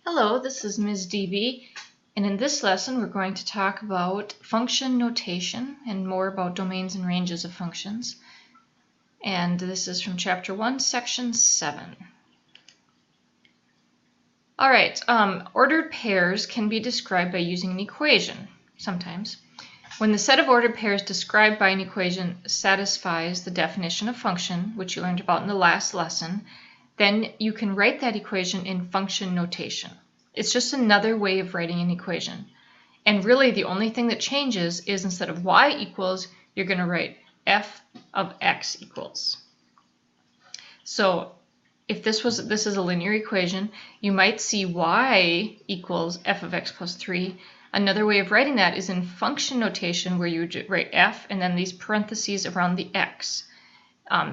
Hello, this is Ms. DB, and in this lesson we're going to talk about function notation and more about domains and ranges of functions. And this is from Chapter 1, Section 7. Alright, ordered pairs can be described by using an equation, sometimes. When the set of ordered pairs described by an equation satisfies the definition of function, which you learned about in the last lesson, then you can write that equation in function notation. It's just another way of writing an equation. And really the only thing that changes is instead of y equals, you're going to write f of x equals. So if this is a linear equation, you might see y equals f of x plus 3. Another way of writing that is in function notation where you would write f and then these parentheses around the x.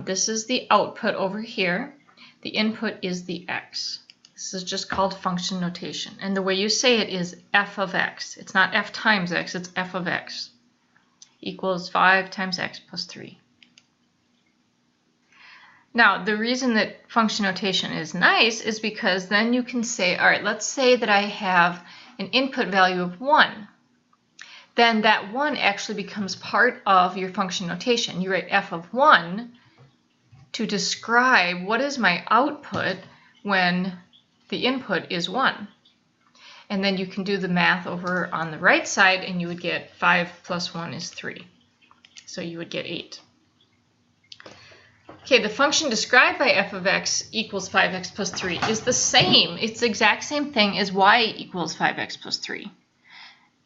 This is the output over here. The input is the x. This is just called function notation. And the way you say it is f of x. It's not f times x, it's f of x equals 5 times x plus 3. Now, the reason that function notation is nice is because then you can say, all right, let's say that I have an input value of 1. Then that 1 actually becomes part of your function notation. You write f of 1 to describe what is my output when the input is 1. And then you can do the math over on the right side and you would get 5 plus 1 is 3. So you would get 8. Okay, the function described by f of x equals 5x plus 3 is the same. It's the exact same thing as y equals 5x plus 3.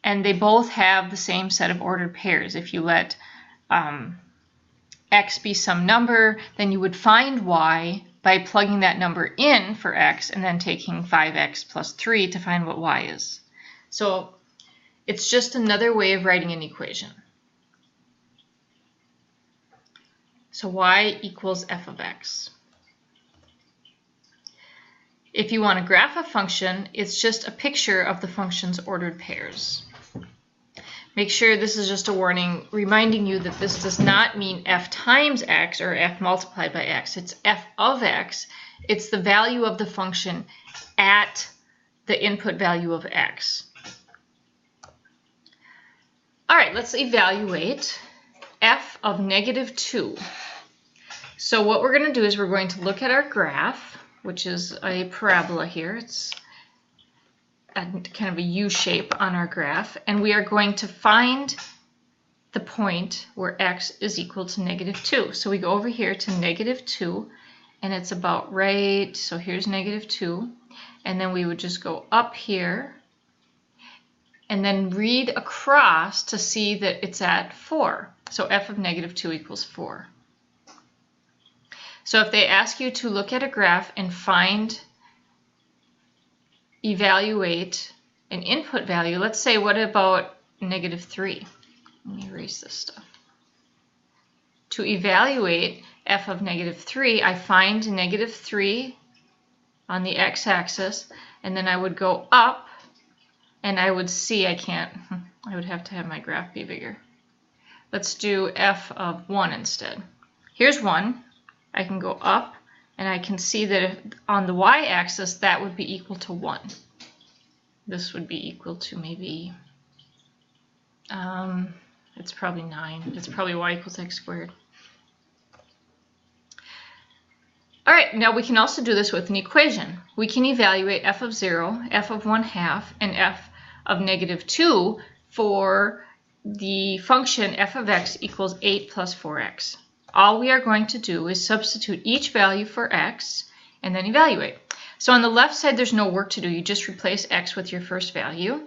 And they both have the same set of ordered pairs. If you let x be some number, then you would find y by plugging that number in for x and then taking 5x plus 3 to find what y is. So it's just another way of writing an equation. So y equals f of x. If you want to graph a function, it's just a picture of the function's ordered pairs. Make sure this is just a warning reminding you that this does not mean f times x or f multiplied by x. It's f of x. It's the value of the function at the input value of x. All right, let's evaluate f of negative 2. So what we're going to do is we're going to look at our graph, which is a parabola here. It's kind of a U shape on our graph, and we are going to find the point where x is equal to negative 2. So we go over here to negative 2, and it's about right, so here's negative 2, and then we would just go up here, and then read across to see that it's at 4. So f of negative 2 equals 4. So if they ask you to look at a graph and evaluate an input value, let's say, what about negative 3? Let me erase this stuff. To evaluate f of negative 3, I find negative 3 on the x-axis, and then I would go up, and I would see, I would have to have my graph be bigger. Let's do f of 1 instead. Here's 1. I can go up, and I can see that on the y-axis that would be equal to 1. This would be equal to maybe, it's probably 9. It's probably y equals x squared. All right, now we can also do this with an equation. We can evaluate f of 0, f of 1/2, and f of negative 2 for the function f of x equals 8 plus 4x. All we are going to do is substitute each value for x and then evaluate. So on the left side, there's no work to do. You just replace x with your first value.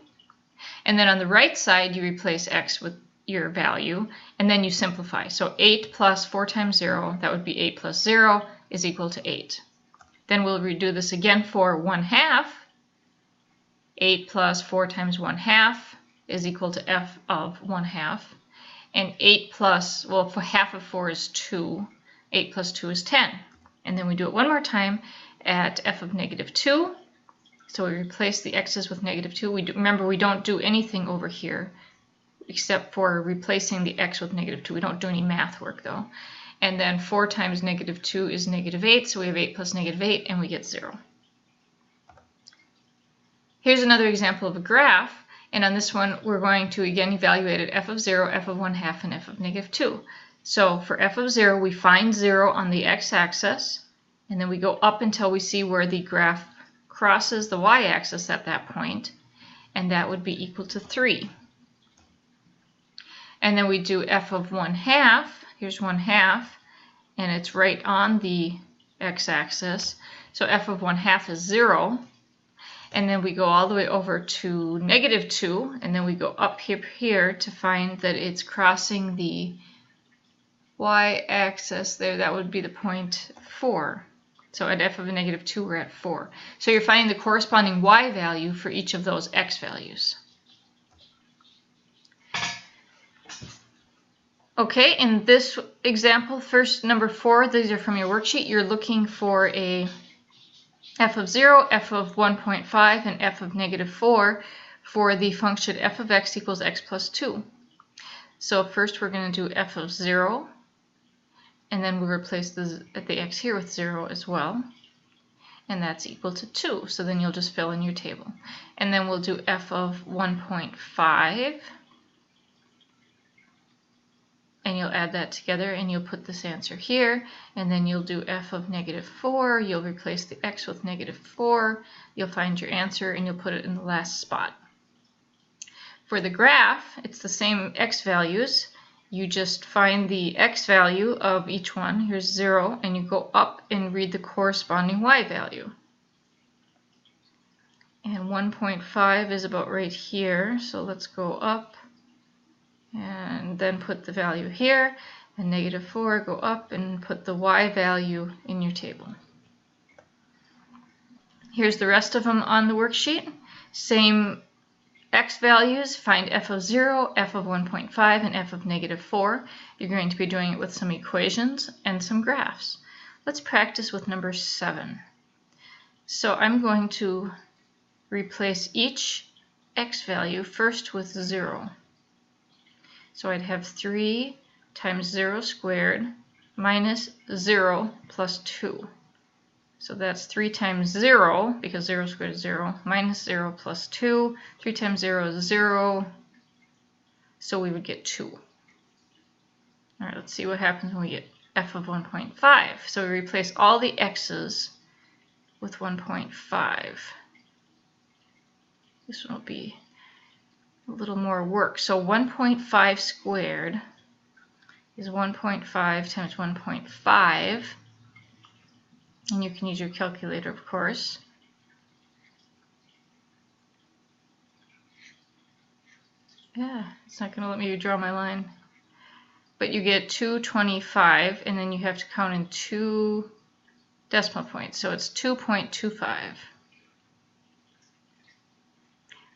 And then on the right side, you replace x with your value, and then you simplify. So 8 plus 4 times 0, that would be 8 plus 0 is equal to 8. Then we'll redo this again for 1/2. 8 plus 4 times 1/2 is equal to f of 1/2. And 8 plus, well, for half of 4 is 2. 8 plus 2 is 10. And then we do it one more time at f of negative 2. So we replace the x's with negative 2. Remember, we don't do anything over here except for replacing the x with negative 2. We don't do any math work, though. And then 4 times negative 2 is negative 8. So we have 8 plus negative 8, and we get 0. Here's another example of a graph, and on this one we're going to again evaluate at f of 0, f of 1/2, and f of -2. So for f of 0, we find 0 on the x-axis, and then we go up until we see where the graph crosses the y-axis at that point, and that would be equal to 3. And then we do f of 1/2, here's 1/2, and it's right on the x-axis, so f of 1/2 is 0. And then we go all the way over to -2, and then we go up here to find that it's crossing the y-axis there. That would be the point 4. So at f of a -2, we're at 4. So you're finding the corresponding y value for each of those x values. Okay, in this example, first number 4, these are from your worksheet. You're looking for a f of 0, f of 1.5, and f of -4 for the function f of x equals x plus 2. So first we're going to do f of 0, and then we'll replace the x here with 0 as well, and that's equal to 2. So then you'll just fill in your table. And then we'll do f of 1.5, and you'll add that together and you'll put this answer here, and then you'll do f of -4, you'll replace the x with -4, you'll find your answer and you'll put it in the last spot. For the graph, it's the same x values. You just find the x value of each one, here's 0, and you go up and read the corresponding y value. And 1.5 is about right here, so let's go up and then put the value here, and -4, go up and put the y value in your table. Here's the rest of them on the worksheet. Same x values, find f of 0, f of 1.5, and f of -4. You're going to be doing it with some equations and some graphs. Let's practice with number 7. So I'm going to replace each x value first with 0. So I'd have 3 times 0 squared minus 0 plus 2. So that's 3 times 0, because 0 squared is 0, minus 0 plus 2. 3 times 0 is 0, so we would get 2. All right, let's see what happens when we get f of 1.5. So we replace all the x's with 1.5. This one will be a little more work. So 1.5 squared is 1.5 times 1.5. And you can use your calculator, of course. Yeah, it's not going to let me draw my line. But you get 225, and then you have to count in 2 decimal points. So it's 2.25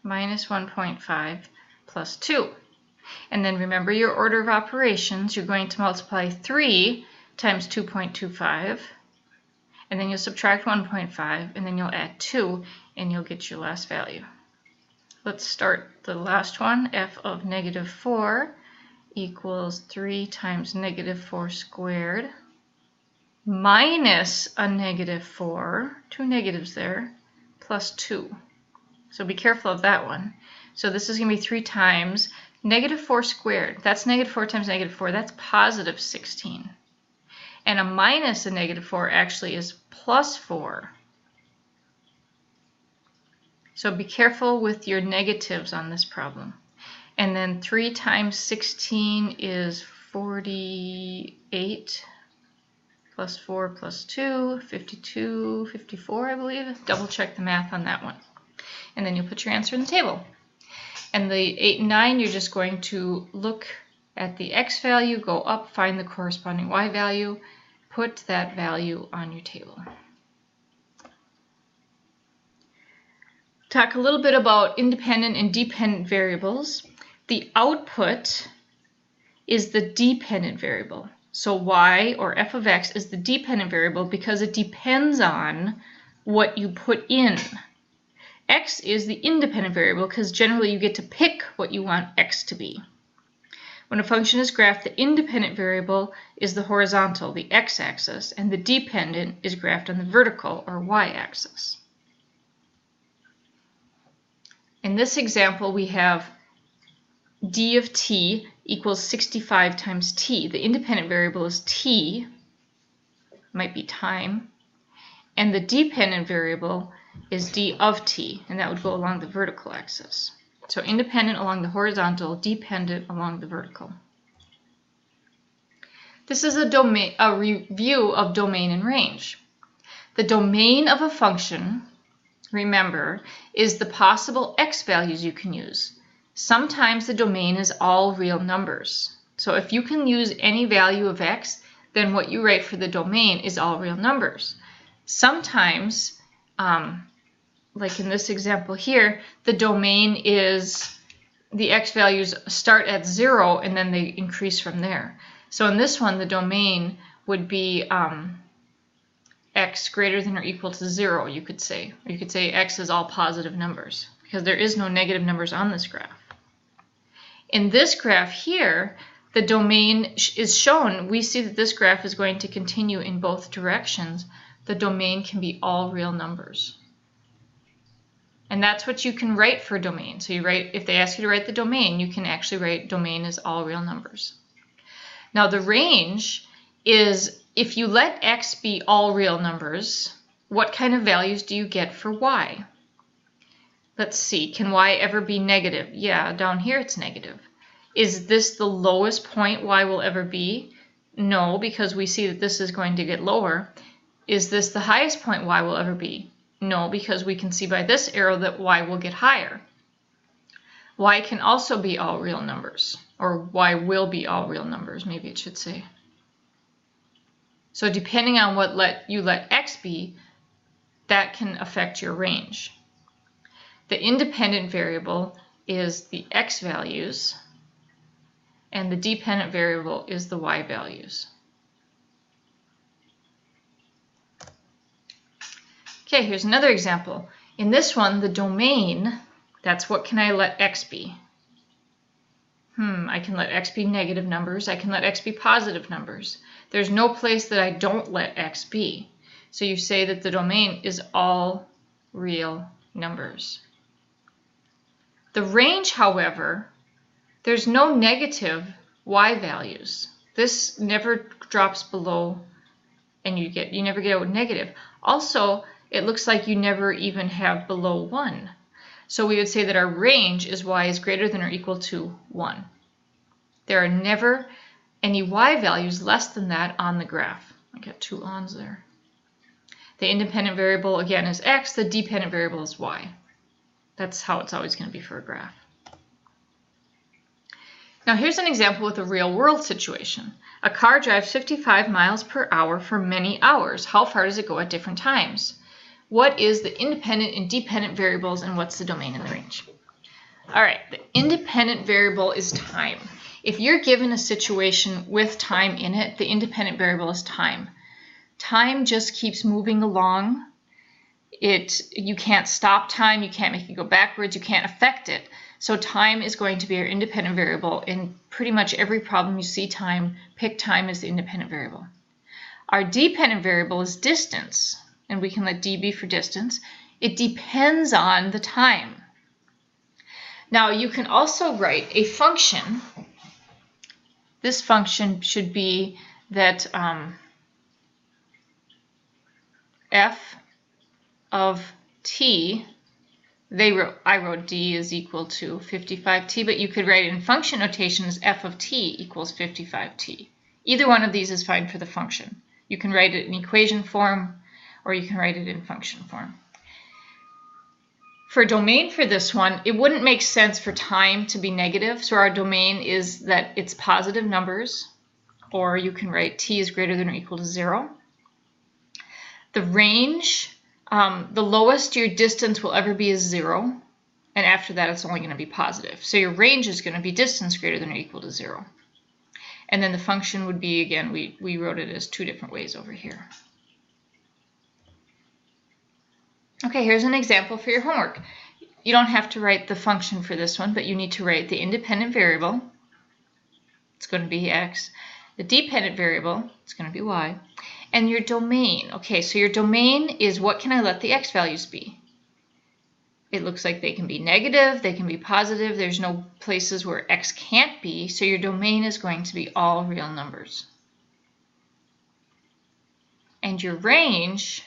minus 1.5 plus 2. And then remember your order of operations. You're going to multiply 3 times 2.25. And then you'll subtract 1.5, and then you'll add 2, and you'll get your last value. Let's start the last one. F of -4 equals 3 times -4 squared minus a -4, 2 negatives there, plus 2. So be careful of that one. So this is going to be 3 times -4 squared. That's -4 times -4. That's positive 16. And a minus a -4 actually is plus 4. So be careful with your negatives on this problem. And then 3 times 16 is 48, plus 4 plus 2, 52, 54, I believe. Double check the math on that one. And then you'll put your answer in the table. And the 8 and 9, you're just going to look at the x value, go up, find the corresponding y value, put that value on your table. Talk a little bit about independent and dependent variables. The output is the dependent variable. So y, or f of x, is the dependent variable because it depends on what you put in. X is the independent variable because generally you get to pick what you want x to be. When a function is graphed, the independent variable is the horizontal, the x-axis, and the dependent is graphed on the vertical, or y-axis. In this example, we have d of t equals 65 times t. The independent variable is t, might be time, and the dependent variable is d of t, and that would go along the vertical axis. So independent along the horizontal, dependent along the vertical. This is a review of domain and range. The domain of a function, remember, is the possible x values you can use. Sometimes the domain is all real numbers. So if you can use any value of x, then what you write for the domain is all real numbers. Sometimes, like in this example here, the domain is the x values start at 0 and then they increase from there. So in this one, the domain would be x greater than or equal to 0, you could say. Or you could say x is all positive numbers, because there is no negative numbers on this graph. In this graph here, the domain is shown. We see that this graph is going to continue in both directions. The domain can be all real numbers. And that's what you can write for domain. So you write, if they ask you to write the domain, you can actually write domain is all real numbers. Now the range is, if you let x be all real numbers, what kind of values do you get for y? Let's see, can y ever be negative? Yeah, down here it's negative. Is this the lowest point y will ever be? No, because we see that this is going to get lower. Is this the highest point y will ever be? No, because we can see by this arrow that y will get higher. Y can also be all real numbers, or y will be all real numbers, maybe it should say. So depending on what you let x be, that can affect your range. The independent variable is the x values, and the dependent variable is the y values. Okay, here's another example. In this one, the domain, that's what can I let x be? I can let x be negative numbers. I can let x be positive numbers. There's no place that I don't let x be. So you say that the domain is all real numbers. The range, however, there's no negative y values. This never drops below, and you never get a negative. Also, it looks like you never even have below 1. So we would say that our range is y is greater than or equal to 1. There are never any y values less than that on the graph. I got 2 ons there. The independent variable, again, is x. The dependent variable is y. That's how it's always going to be for a graph. Now here's an example with a real-world situation. A car drives 55 miles per hour for many hours. How far does it go at different times? What is the independent and dependent variables, and what's the domain and the range? All right, the independent variable is time. If you're given a situation with time in it, the independent variable is time. Time just keeps moving along. You can't stop time, you can't make it go backwards, you can't affect it. So time is going to be our independent variable. In pretty much every problem you see time, pick time as the independent variable. Our dependent variable is distance, and we can let d be for distance. It depends on the time. Now you can also write a function. This function should be that f of t, I wrote d is equal to 55t, but you could write it in function notation as f of t equals 55t. Either one of these is fine for the function. You can write it in equation form, or you can write it in function form. For domain for this one, it wouldn't make sense for time to be negative, so our domain is that it's positive numbers, or you can write t is greater than or equal to 0. The range, the lowest your distance will ever be is 0, and after that it's only going to be positive. So your range is going to be distance greater than or equal to 0. And then the function would be, again, we wrote it as 2 different ways over here. Okay, here's an example for your homework. You don't have to write the function for this one, but you need to write the independent variable. It's going to be x. The dependent variable, it's going to be y. And your domain. Okay, so your domain is what can I let the x values be? It looks like they can be negative, they can be positive. There's no places where x can't be, so your domain is going to be all real numbers. And your range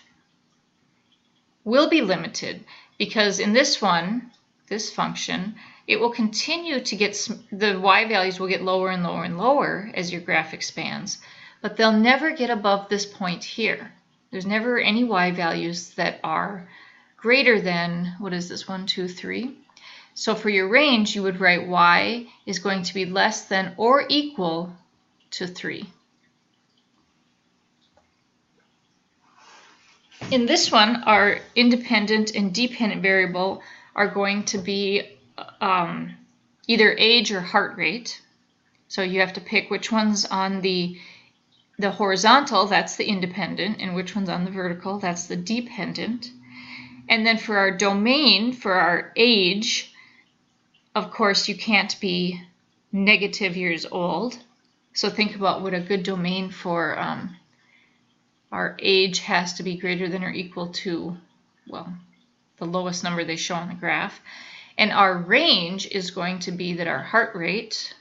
will be limited because in this one, this function, it will continue to get, the y values will get lower and lower and lower as your graph expands, but they'll never get above this point here. There's never any y values that are greater than, what is this, 1, 2, 3? So for your range, you would write y is going to be less than or equal to 3. In this one, our independent and dependent variable are going to be either age or heart rate. So you have to pick which one's on the horizontal, that's the independent, and which one's on the vertical, that's the dependent. And then for our domain, for our age, of course, you can't be negative years old. So think about what a good domain for our age has to be greater than or equal to, well, the lowest number they show on the graph. And our range is going to be that our heart rate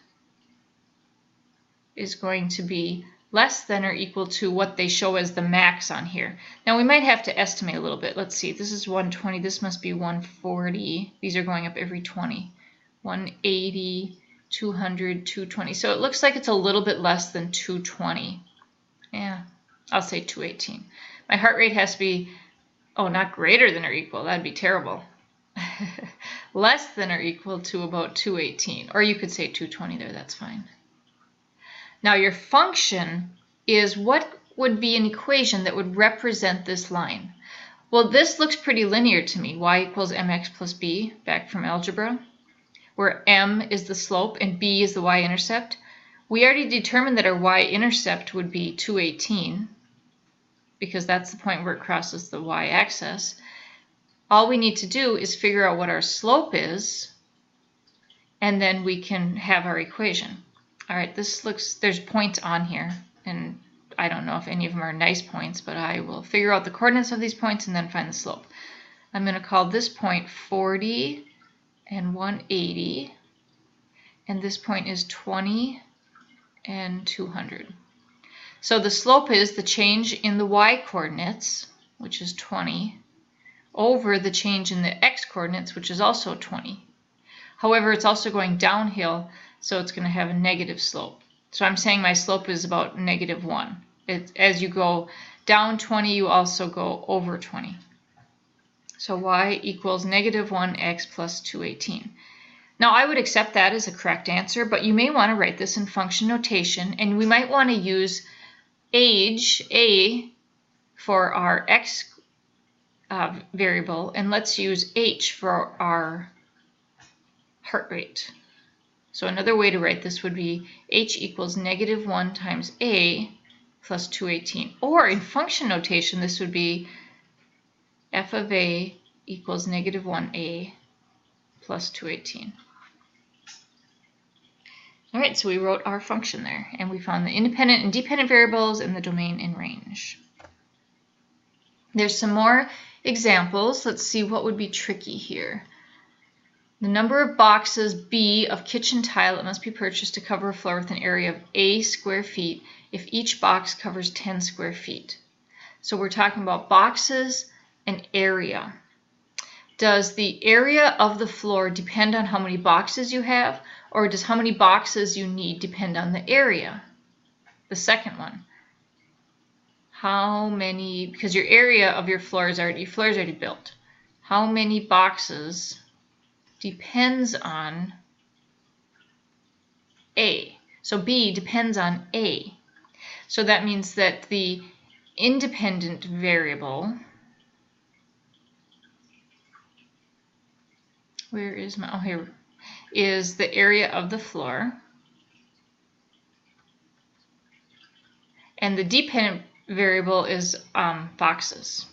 is going to be less than or equal to what they show as the max on here. Now we might have to estimate a little bit. Let's see, this is 120, this must be 140. These are going up every 20. 180, 200, 220. So it looks like it's a little bit less than 220. Yeah, I'll say 218. My heart rate has to be, oh, not greater than or equal. That'd be terrible. Less than or equal to about 218. Or you could say 220 there, that's fine. Now your function is what would be an equation that would represent this line. Well, this looks pretty linear to me. Y equals mx plus b, back from algebra, where m is the slope and b is the y-intercept. We already determined that our y-intercept would be 218 because that's the point where it crosses the y-axis. All we need to do is figure out what our slope is, and then we can have our equation. All right, this looks, there's points on here, and I don't know if any of them are nice points, but I will figure out the coordinates of these points and then find the slope. I'm going to call this point 40 and 180, and this point is 20 and 200. So the slope is the change in the y-coordinates, which is 20, over the change in the x-coordinates, which is also 20. However, it's also going downhill, so it's going to have a negative slope. So I'm saying my slope is about -1. As you go down 20, you also go over 20. So y equals -1x plus 218. Now I would accept that as a correct answer, but you may want to write this in function notation, and we might want to use age, a, for our x variable, and let's use h for our heart rate. So another way to write this would be h equals -1 times a plus 218. Or in function notation, this would be f of a equals -1a plus 218. All right, so we wrote our function there, and we found the independent and dependent variables and the domain and range. There's some more examples. Let's see what would be tricky here. The number of boxes B of kitchen tile that must be purchased to cover a floor with an area of A square feet if each box covers 10 square feet. So we're talking about boxes and area. Does the area of the floor depend on how many boxes you have, or does how many boxes you need depend on the area? The second one. How many, because your area of your floor is already built. How many boxes depends on A. So B depends on A. So that means that the independent variable, where is my, oh here, is the area of the floor. And the dependent variable is boxes.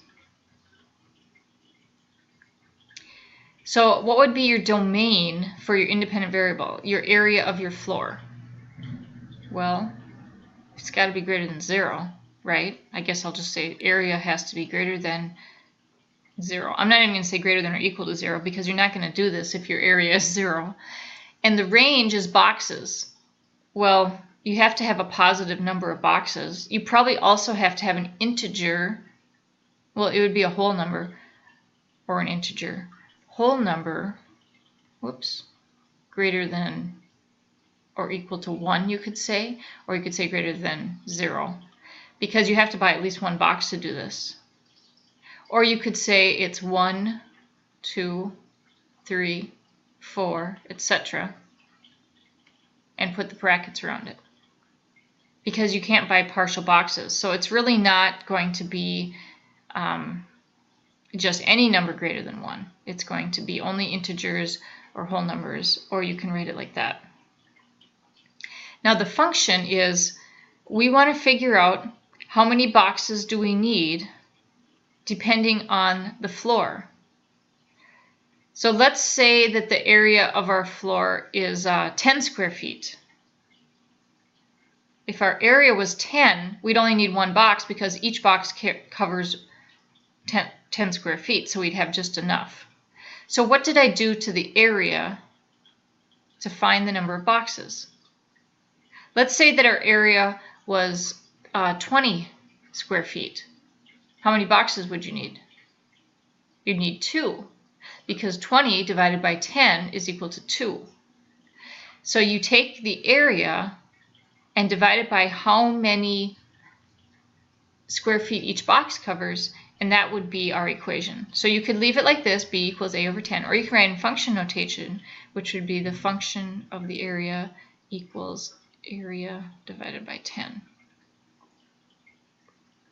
So what would be your domain for your independent variable, your area of your floor? Well, it's got to be greater than 0, right? I guess I'll just say area has to be greater than 0. I'm not even going to say greater than or equal to 0 because you're not going to do this if your area is 0. And the range is boxes. Well, you have to have a positive number of boxes. You probably also have to have an integer. Well, it would be a whole number or an integer. Whole number, whoops, greater than or equal to 1, you could say, or you could say greater than 0, because you have to buy at least one box to do this. Or you could say it's 1, 2, 3, 4, etc., and put the brackets around it, because you can't buy partial boxes. So it's really not going to be just any number greater than 1. It's going to be only integers or whole numbers, or you can write it like that. Now the function is, we want to figure out how many boxes do we need depending on the floor. So let's say that the area of our floor is 10 square feet. If our area was 10, we'd only need one box because each box covers 10 square feet, so we'd have just enough. So what did I do to the area to find the number of boxes? Let's say that our area was 20 square feet. How many boxes would you need? You'd need 2, because 20 divided by 10 is equal to 2. So you take the area and divide it by how many square feet each box covers, and that would be our equation. So you could leave it like this, b equals a over 10, or you can write in function notation, which would be the function of the area equals area divided by 10.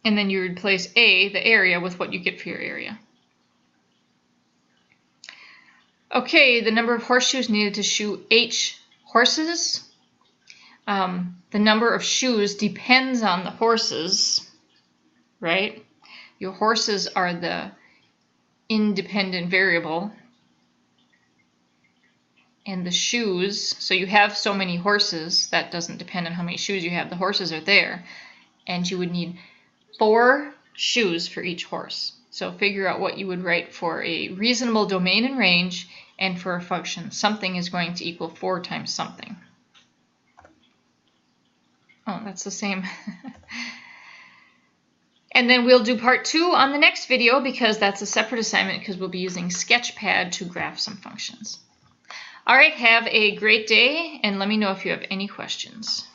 And then you replace a, the area, with what you get for your area. Okay, the number of horseshoes needed to shoe H horses. The number of shoes depends on the horses, right? Your horses are the independent variable. And the shoes, so you have so many horses, that doesn't depend on how many shoes you have. The horses are there. And you would need 4 shoes for each horse. So figure out what you would write for a reasonable domain and range, and for a function. Something is going to equal 4 times something. Oh, that's the same. And then we'll do part 2 on the next video, because that's a separate assignment, because we'll be using Sketchpad to graph some functions. All right, have a great day, and let me know if you have any questions.